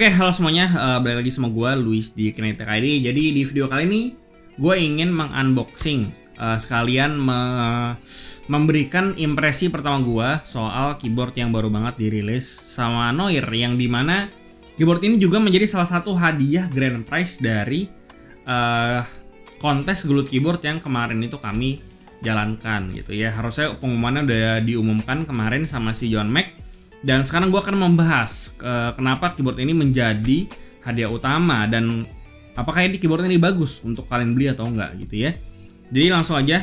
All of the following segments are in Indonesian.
Oke, halo semuanya, balik lagi sama gue, Luis di Kinetic ID. Jadi di video kali ini gue ingin mengunboxing sekalian memberikan impresi pertama gue soal keyboard yang baru banget dirilis sama Noir, yang dimana keyboard ini juga menjadi salah satu hadiah grand prize dari kontes gelut keyboard yang kemarin itu kami jalankan gitu ya. Harusnya pengumumannya udah diumumkan kemarin sama si John Mac. Dan sekarang gue akan membahas kenapa keyboard ini menjadi hadiah utama dan apakah ini keyboard ini bagus untuk kalian beli atau enggak gitu ya. Jadi langsung aja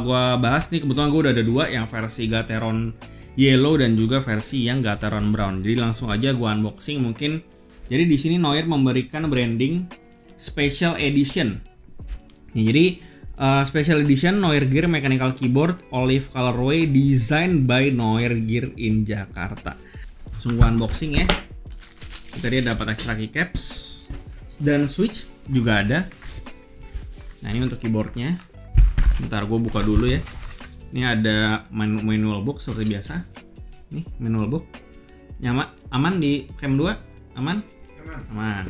gue bahas nih. Kebetulan gue udah ada dua, yang versi Gateron Yellow dan juga versi yang Gateron Brown. Jadi langsung aja gue unboxing mungkin. Jadi di sini Noir memberikan branding Special Edition. Nih, jadi Special Edition Noir Gear Mechanical Keyboard Olive Colorway Designed by Noir Gear in Jakarta. Langsung gua unboxing ya. Kita dia dapat extra keycaps dan switch juga ada. Nah, ini untuk keyboardnya. Bentar gua buka dulu ya. Ini ada manual book seperti biasa. Nih manual book. Aman di cam 2? Aman? Aman.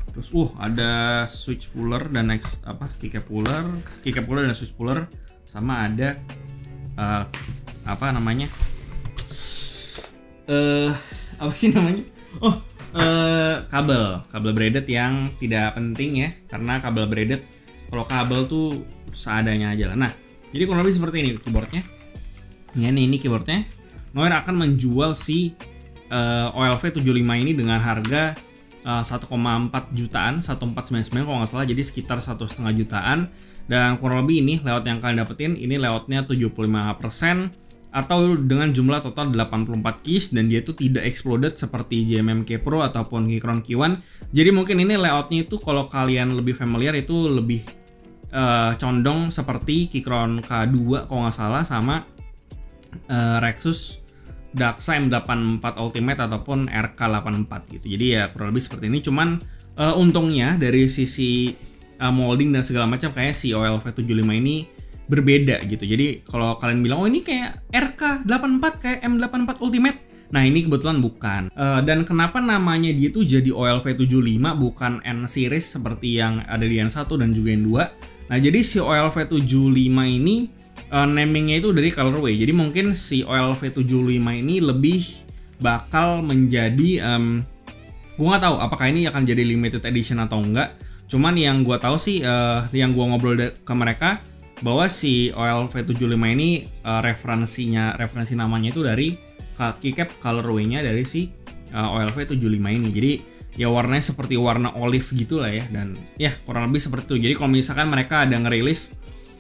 Terus ada switch puller dan keycap puller dan switch puller, sama ada apa sih namanya? Kabel braided yang tidak penting ya, karena kabel braided kalau kabel tuh seadanya aja lah. Nah, jadi kurang lebih seperti ini keyboardnya. Ya, ini keyboardnya. Noir akan menjual si OLV75 ini dengan harga 1,4 jutaan, 1499 kalau nggak salah, jadi sekitar 1,5 jutaan. Dan kurang lebih ini layout yang kalian dapetin, ini layoutnya 75% atau dengan jumlah total 84 keys, dan dia itu tidak exploded seperti JMMK Pro ataupun Keychron K1. Jadi mungkin ini layoutnya itu kalau kalian lebih familiar itu lebih condong seperti Keychron K2 kalau nggak salah, sama Rexus Daxa M84 Ultimate ataupun RK84 gitu. Jadi ya kurang lebih seperti ini. Cuman untungnya dari sisi molding dan segala macam kayak si OLV75 ini berbeda gitu. Jadi kalau kalian bilang ini kayak RK84 kayak M84 Ultimate, nah ini kebetulan bukan. Dan kenapa namanya dia tuh jadi OLV75 bukan N series seperti yang ada di N1 dan juga N2. Nah, jadi si OLV75 ini namingnya itu dari colorway. Jadi mungkin si OLV75 ini lebih bakal menjadi gue nggak tahu apakah ini akan jadi limited edition atau enggak. Cuman yang gue tahu sih, yang gue ngobrol ke mereka, bahwa si OLV75 ini referensi namanya itu dari keycap colorway-nya dari si OLV75 ini. Jadi ya warnanya seperti warna olive gitu lah ya, dan ya kurang lebih seperti itu. Jadi kalau misalkan mereka ada ngerilis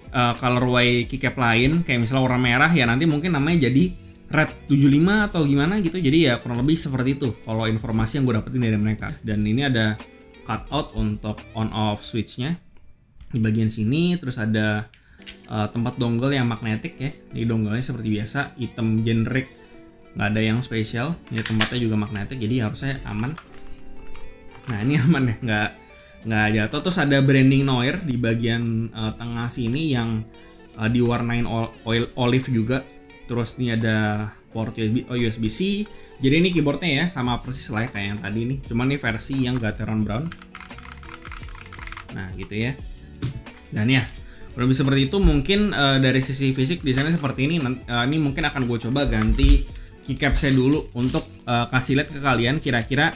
colorway keycap lain kayak misalnya warna merah, ya nanti mungkin namanya jadi red 75 atau gimana gitu. Jadi ya kurang lebih seperti itu kalau informasi yang gue dapetin dari mereka. Dan ini ada cutout untuk on off switchnya di bagian sini. Terus ada tempat dongle yang magnetik ya. Ini dongle-nya seperti biasa, hitam generic, nggak ada yang spesial. Ini tempatnya juga magnetik, jadi harusnya aman. Nah, ini aman ya, nggak jatuh. Terus ada branding Noir di bagian tengah sini yang diwarnain olive juga. Terus ini ada port USB-C. Jadi ini keyboardnya ya sama persis lah ya kayak yang tadi nih, cuman ini versi yang Gateron Brown. Nah gitu ya. Dan ya lebih seperti itu. Mungkin dari sisi fisik desainnya seperti ini. Ini mungkin akan gue coba ganti keycap saya dulu untuk kasih lihat ke kalian kira-kira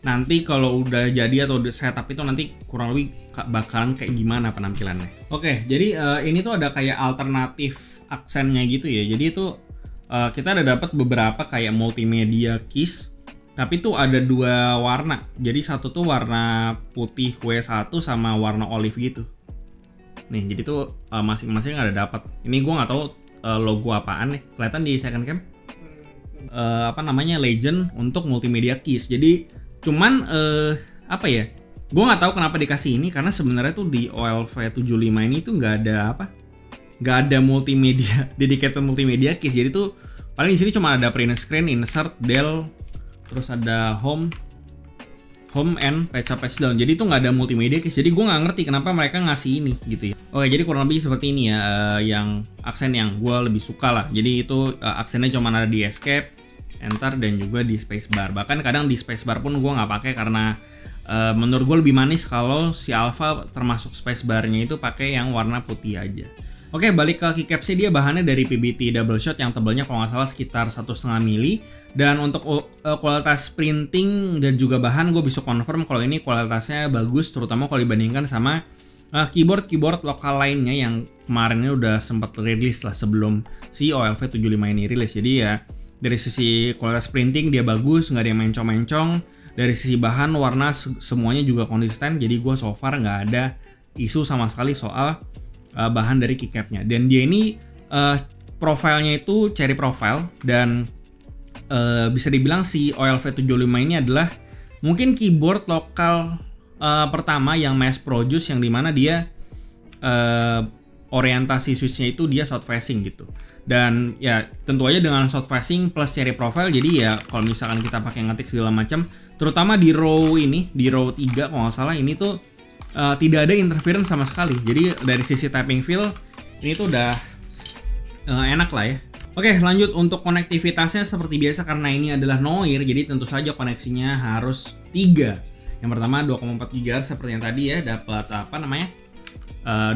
nanti kalau udah jadi atau setup itu nanti kurang lebih bakalan kayak gimana penampilannya. Oke, jadi ini tuh ada kayak alternatif aksennya gitu ya. Jadi itu kita ada dapat beberapa kayak multimedia keys, tapi tuh ada dua warna. Jadi satu tuh warna putih W1 sama warna olive gitu. Nih, jadi tuh masing-masing ada dapat. Ini gua nggak tahu logo apaan nih. Kelihatan di second cam. Legend untuk multimedia keys. Jadi cuman gue nggak tahu kenapa dikasih ini, karena sebenarnya tuh di OLV75 ini tuh nggak ada multimedia, dedicated multimedia keys. Jadi tuh paling di sini cuma ada print screen, insert, del, terus ada home and patch up patch down. Jadi tuh nggak ada multimedia keys. Jadi gue nggak ngerti kenapa mereka ngasih ini gitu ya. Oke, jadi kurang lebih seperti ini ya, yang aksen yang gue lebih suka lah. Jadi itu aksennya cuma ada di escape, Enter dan juga di spacebar. Bahkan kadang di spacebar pun gue nggak pakai karena menurut gue lebih manis kalau si Alpha termasuk spacebarnya itu pakai yang warna putih aja. Oke, balik ke keycapsnya, dia bahannya dari PBT double shot yang tebalnya kalau nggak salah sekitar 1,5 mili. Dan untuk kualitas printing dan juga bahan gue bisa confirm kalau ini kualitasnya bagus, terutama kalau dibandingkan sama keyboard lokal lainnya yang kemarin ini udah sempat rilis lah sebelum si OLV75 ini rilis. Jadi ya dari sisi kualitas printing dia bagus, nggak ada yang mencong-mencong. Dari sisi bahan, warna semuanya juga konsisten. Jadi gue so far nggak ada isu sama sekali soal bahan dari keycapnya. Dan dia ini profilnya itu cherry profile dan bisa dibilang si OLV75 ini adalah mungkin keyboard lokal pertama yang mass produce yang dimana dia orientasi switchnya itu dia south facing gitu. Dan ya tentu aja dengan south facing plus cherry profile, jadi ya kalau misalkan kita pakai ngetik segala macam, terutama di row ini, di row 3 kalau nggak salah ini tuh tidak ada interference sama sekali. Jadi dari sisi typing feel ini tuh udah enak lah ya. Oke, lanjut untuk konektivitasnya seperti biasa karena ini adalah Noir, jadi tentu saja koneksinya harus 3. Yang pertama 2,4 GHz seperti yang tadi ya, dapat apa namanya?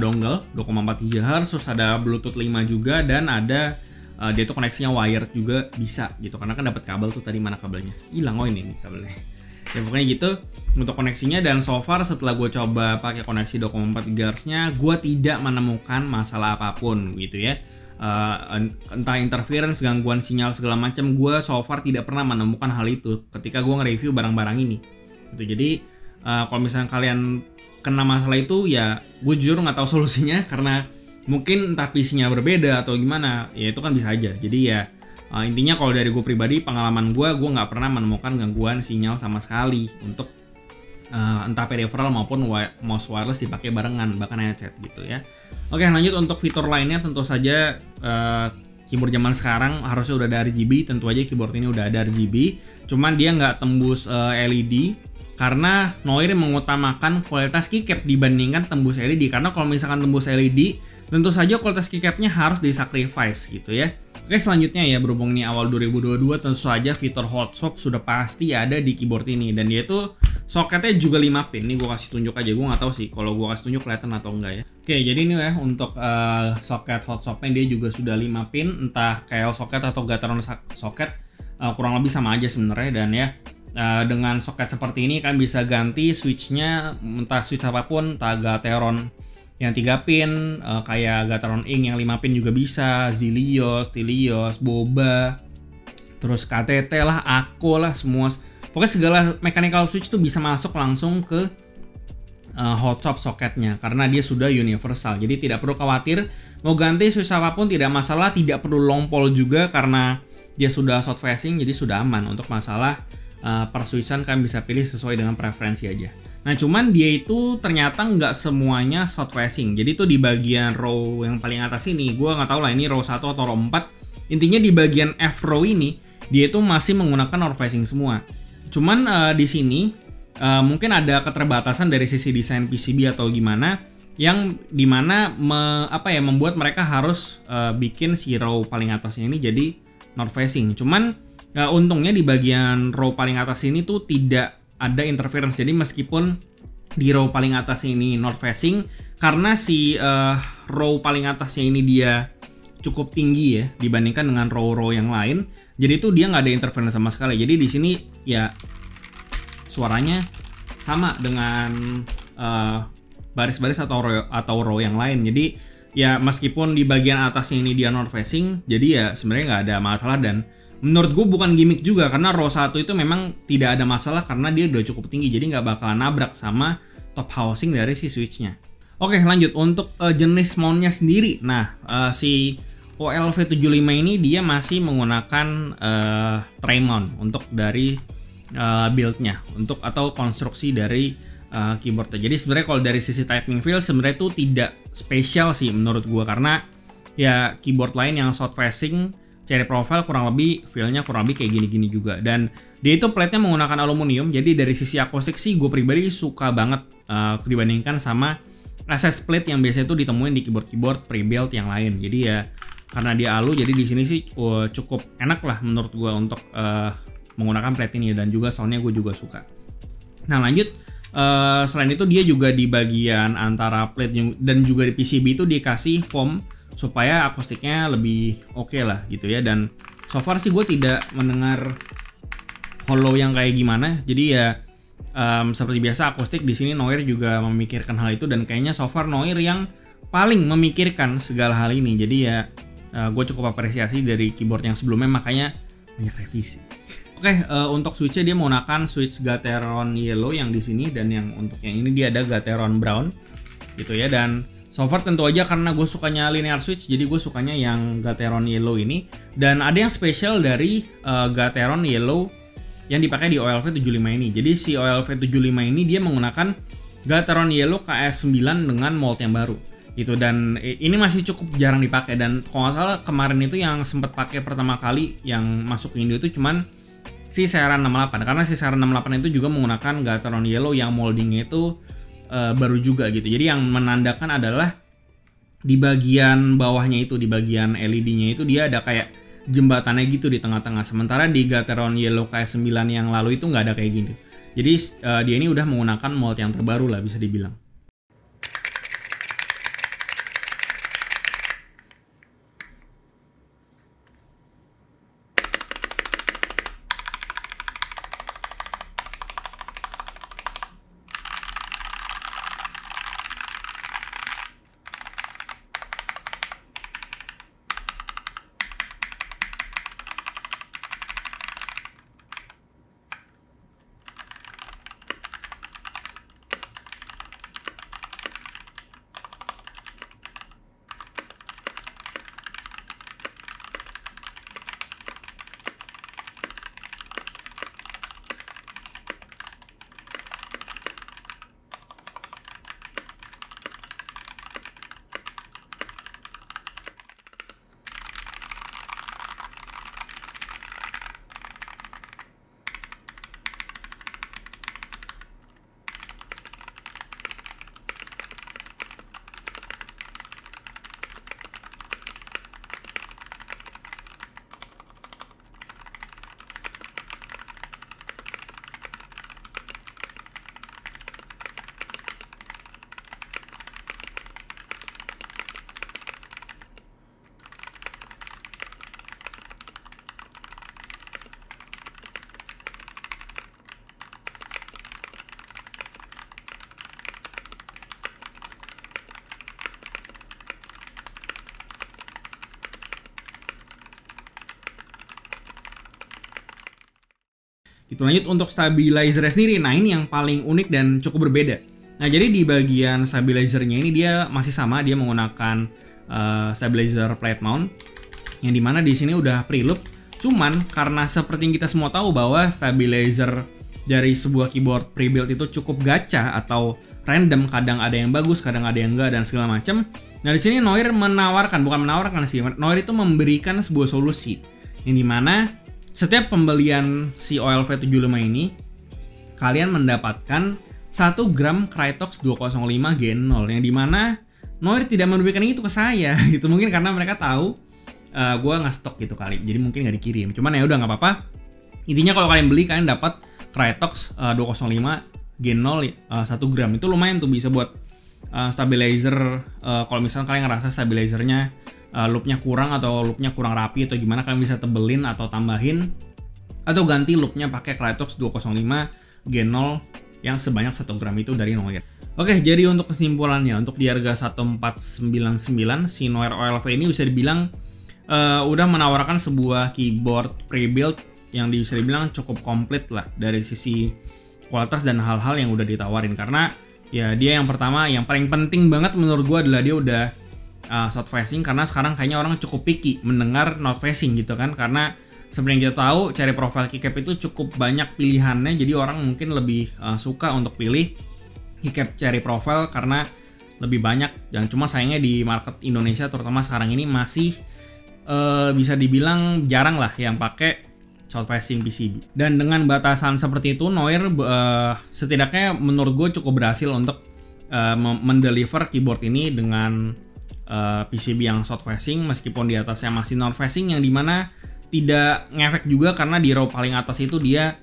Dongle 2,4 GHz, terus ada Bluetooth 5 juga dan ada dia tuh koneksinya wired juga bisa gitu. Karena kan dapat kabel tuh tadi, mana kabelnya? Hilang, oh ini nih kabelnya. Ya pokoknya gitu untuk koneksinya, dan so far setelah gue coba pakai koneksi 2,4 GHz-nya, gue tidak menemukan masalah apapun gitu ya. Entah interference, gangguan sinyal segala macam, gue so far tidak pernah menemukan hal itu ketika gue nge-review barang-barang ini. Gitu. Jadi kalau misalnya kalian kena masalah itu ya gue jujur nggak tahu solusinya karena mungkin entah PC-nya berbeda atau gimana, ya itu kan bisa aja. Jadi ya intinya kalau dari gue pribadi, pengalaman gue nggak pernah menemukan gangguan sinyal sama sekali untuk entah peripheral maupun mouse wireless dipakai barengan, bahkan headset gitu ya. Oke, lanjut untuk fitur lainnya, tentu saja keyboard zaman sekarang harusnya udah ada RGB. Tentu aja keyboard ini udah ada RGB, cuman dia nggak tembus LED karena Noir mengutamakan kualitas keycap dibandingkan tembus LED. Karena kalau misalkan tembus LED, tentu saja kualitas keycapnya harus disacrifice gitu ya. Oke, selanjutnya ya, berhubung nih awal 2022, tentu saja fitur hot swap sudah pasti ada di keyboard ini, dan dia itu soketnya juga 5 pin. Ini gue kasih tunjuk aja, gue nggak tahu sih kalau gue kasih tunjuk kelihatan atau enggak ya. Oke, jadi ini ya untuk soket hot swapnya dia juga sudah 5 pin, entah KL soket atau Gateron soket, kurang lebih sama aja sebenarnya. Dan ya dengan soket seperti ini kan bisa ganti switchnya, entah switch apapun, entah Gateron yang 3 pin, kayak Gateron Ink yang 5 pin juga bisa, Zilios, Tilios, Boba, terus KTT lah, Ako lah, semua. Pokoknya segala mechanical switch tuh bisa masuk langsung ke hot swap soketnya karena dia sudah universal. Jadi tidak perlu khawatir mau ganti switch apapun, tidak masalah. Tidak perlu long pole juga karena dia sudah south facing, jadi sudah aman. Untuk masalah perswitchan kalian bisa pilih sesuai dengan preferensi aja. Nah, cuman dia itu ternyata nggak semuanya south facing. Jadi tuh di bagian row yang paling atas ini, gue nggak tahu lah ini row 1 atau row 4. Intinya di bagian F row ini dia itu masih menggunakan north facing semua. Cuman di sini mungkin ada keterbatasan dari sisi desain PCB atau gimana, yang dimana membuat mereka harus bikin si row paling atasnya ini jadi north facing. Cuman untungnya di bagian row paling atas ini tuh tidak ada interference. Jadi meskipun di row paling atas ini north facing, karena si row paling atasnya ini dia cukup tinggi ya dibandingkan dengan row-row yang lain, jadi itu dia nggak ada interference sama sekali. Jadi di sini ya suaranya sama dengan baris-baris atau row yang lain. Jadi ya meskipun di bagian atasnya ini dia north facing, jadi ya sebenarnya nggak ada masalah. Dan menurut gue bukan gimmick juga karena row 1 itu memang tidak ada masalah karena dia udah cukup tinggi, jadi nggak bakalan nabrak sama top housing dari si switchnya. Oke, lanjut untuk jenis mountnya sendiri. Nah, si OLV75 ini dia masih menggunakan tray mount untuk dari build-nya, untuk atau konstruksi dari keyboardnya. Jadi sebenarnya kalau dari sisi typing feel sebenarnya itu tidak spesial sih menurut gue, karena ya keyboard lain yang south facing cherry profile kurang lebih feel-nya kurang lebih kayak gini-gini juga. Dan dia itu plate-nya menggunakan aluminium, jadi dari sisi akustik sih gue pribadi suka banget dibandingkan sama access plate yang biasanya itu ditemuin di keyboard-keyboard pre-built yang lain. Jadi ya karena dia alu, jadi di sini sih cukup enak lah menurut gue untuk menggunakan plate ini, dan juga soundnya gue juga suka. Nah lanjut, selain itu dia juga di bagian antara plate dan juga di PCB itu dikasih foam supaya akustiknya lebih oke lah gitu ya. Dan so far sih gue tidak mendengar hollow yang kayak gimana, jadi ya seperti biasa akustik di sini Noir juga memikirkan hal itu, dan kayaknya so far Noir yang paling memikirkan segala hal ini. Jadi ya gue cukup apresiasi dari keyboard yang sebelumnya, makanya banyak revisi. Oke, untuk switchnya dia menggunakan switch Gateron Yellow yang di sini, dan yang untuk yang ini dia ada Gateron Brown gitu ya. Dan so far tentu aja karena gue sukanya linear switch, jadi gue sukanya yang Gateron Yellow ini. Dan ada yang spesial dari Gateron Yellow yang dipakai di OLV75 ini. Jadi si OLV75 ini dia menggunakan Gateron Yellow KS9 dengan mold yang baru gitu, dan ini masih cukup jarang dipakai. Dan kalau nggak salah kemarin itu yang sempat pakai pertama kali yang masuk ke Indo itu cuman si Seiran 68, karena si Seiran 68 itu juga menggunakan Gateron Yellow yang moldingnya itu baru juga gitu. Jadi yang menandakan adalah di bagian bawahnya itu, di bagian LED-nya itu dia ada kayak jembatannya gitu di tengah-tengah. Sementara di Gateron Yellow KS9 yang lalu itu nggak ada kayak gitu. Jadi dia ini udah menggunakan mold yang terbaru lah bisa dibilang. Gitu. Lanjut untuk stabilizer sendiri. Nah, ini yang paling unik dan cukup berbeda. Nah, jadi di bagian stabilizernya ini dia masih sama, dia menggunakan stabilizer plate mount yang dimana di sini udah pre-loop. Cuman karena seperti yang kita semua tahu bahwa stabilizer dari sebuah keyboard pre-built itu cukup gacha atau random, kadang ada yang bagus, kadang ada yang enggak dan segala macam. Nah, di sini Noir bukan menawarkan sih, Noir itu memberikan sebuah solusi yang dimana setiap pembelian si OLV75 ini kalian mendapatkan 1 gram Krytox 205 Gen 0, yang dimana Noir tidak memberikan itu ke saya gitu, mungkin karena mereka tahu gue nggak stok gitu kali, jadi mungkin nggak dikirim. Cuman ya udah nggak apa-apa, intinya kalau kalian beli kalian dapat Krytox 205 Gen 0 1 gram. Itu lumayan tuh, bisa buat stabilizer. Kalau misalnya kalian ngerasa stabilizernya loopnya kurang atau loopnya kurang rapi atau gimana, kalian bisa tebelin atau tambahin atau ganti loopnya pakai Krytox 205 Gen 0 yang sebanyak 1 gram itu dari Noir. Oke, jadi untuk kesimpulannya, untuk di harga 1499 si Noir OLV ini bisa dibilang udah menawarkan sebuah keyboard pre-built yang bisa dibilang cukup komplit lah dari sisi kualitas dan hal-hal yang udah ditawarin. Karena ya dia yang pertama, yang paling penting banget menurut gue adalah dia udah south facing, karena sekarang kayaknya orang cukup picky mendengar north facing gitu kan, karena seperti yang kita tahu Cherry Profile keycap itu cukup banyak pilihannya, jadi orang mungkin lebih suka untuk pilih keycap Cherry Profile karena lebih banyak. Dan cuma sayangnya di market Indonesia terutama sekarang ini masih bisa dibilang jarang lah yang pakai south facing PCB. Dan dengan batasan seperti itu Noir setidaknya menurut gue cukup berhasil untuk mendeliver keyboard ini dengan PCB yang short facing, meskipun di atasnya masih north facing, yang dimana tidak ngefek juga karena di row paling atas itu dia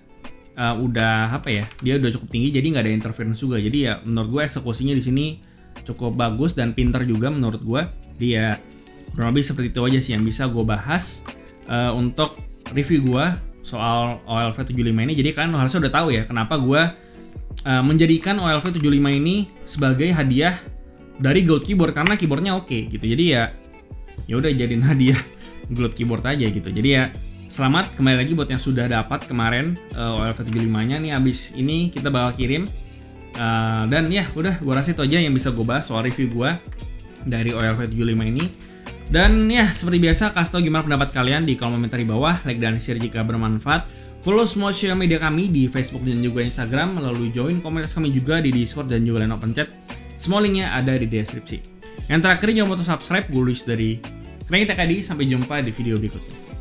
udah apa ya, dia udah cukup tinggi, jadi nggak ada interference juga. Jadi ya menurut gue eksekusinya di sini cukup bagus dan pinter juga menurut gue. Dia kurang lebih seperti itu aja sih yang bisa gue bahas untuk review gue soal OLV75 ini. Jadi kalian harusnya udah tahu ya kenapa gue menjadikan OLV75 ini sebagai hadiah dari Gold Keyboard, karena keyboardnya oke gitu. Jadi ya udah jadiin hadiah Gold Keyboard aja gitu. Jadi ya selamat kembali lagi buat yang sudah dapat kemarin OLV75-nya nih. Abis ini kita bakal kirim dan ya udah, gue rasa itu aja yang bisa gue bahas soal review gue dari OLV75 ini. Dan ya seperti biasa, kasih tau gimana pendapat kalian di kolom komentar di bawah, like dan share jika bermanfaat. Follow semua sosial media kami di Facebook dan juga Instagram, lalu join komunitas kami juga di Discord dan juga line open chat. Semua linknya ada di deskripsi. Yang terakhir jangan lupa subscribe. Gue Luis dari Knekit Akadi. Sampai jumpa di video berikutnya.